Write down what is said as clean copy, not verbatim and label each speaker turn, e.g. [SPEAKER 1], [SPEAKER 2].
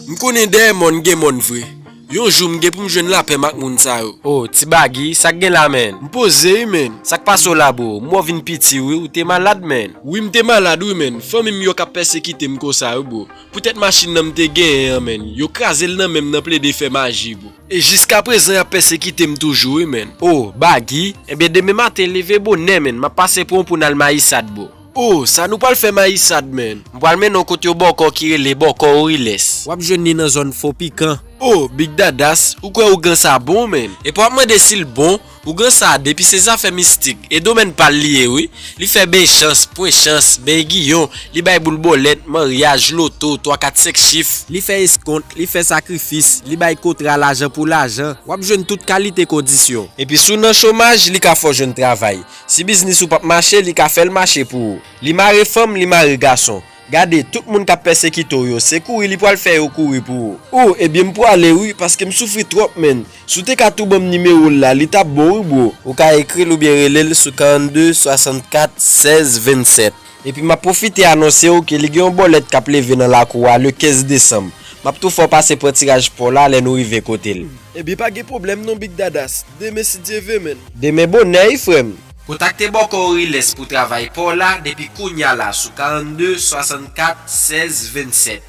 [SPEAKER 1] M'konne des mon gen mon vrai. Yon jour m'gen pour m'joindre la paix mak moun sa yo.
[SPEAKER 2] Oh, ti bagi, sak gen la men.
[SPEAKER 1] M'pose men.
[SPEAKER 2] Sak pa so labo, moi vin piti ou te malade men.
[SPEAKER 1] Oui m'te malade oui men. Fami yo ka persécuter m'ko sa yo bo. Peut-être machine nan m'te gen men. Yo krasel nan même nan ple de fait magie bo. Et jusqu'à présent a persécuter m'toujours men.
[SPEAKER 2] Oh, bagi, eh bien demain matin levé bonne men, m'a passé pour nan maïsade bo.
[SPEAKER 1] Oh, ça nous pas le fait maïsade men.
[SPEAKER 2] M'pral men non côté boko ki rele boko Oriles.
[SPEAKER 3] Wap jwenni nan zone faux piquant.
[SPEAKER 1] Oh, Big Dadas, ou quoi ou gan ça bon men?
[SPEAKER 2] Et pour moi de s'il bon, ou gan ça depuis ses affaires mystiques et domaine pas lié oui. Li fait ben chance, point chance, ben guillon, li bay boule bolette, mariage, loto, 3 4 5 chiffres.
[SPEAKER 3] Li fait escompte, li fait sacrifice, li bay kontra l'argent pour l'argent. Wap jwenn toute qualité condition.
[SPEAKER 2] Et puis sous nan chômage, li ka fò jeune travail. Si business ou pas marcher, li ka fait le marché pour. Li mari femme, li mari garçon. Gade, tout le monde qui a persécuté yo, c'est courir, li pou al faire ou courir pour.
[SPEAKER 1] Oh, et bien m'po aller oui parce que m'souffri trop men. Sou te ka tou bon numéro là, li tap bon ou bo.
[SPEAKER 2] Ou ka écrit ou bien relèl sur 42 64 16 27. Et puis m'a profité annoncer ou que li gen bolette k'ap levé dans la cour le 15 décembre. M'a tout faut passer pour tirage pour là, les nou rive côté.
[SPEAKER 1] Eh bien pas de problème non Big Dadas. Demain si Dieu veut men.
[SPEAKER 2] Demain bonne frère. Contactez Boko Oriles pour travailler pour là depuis Kounya là sous 42 64 16 27.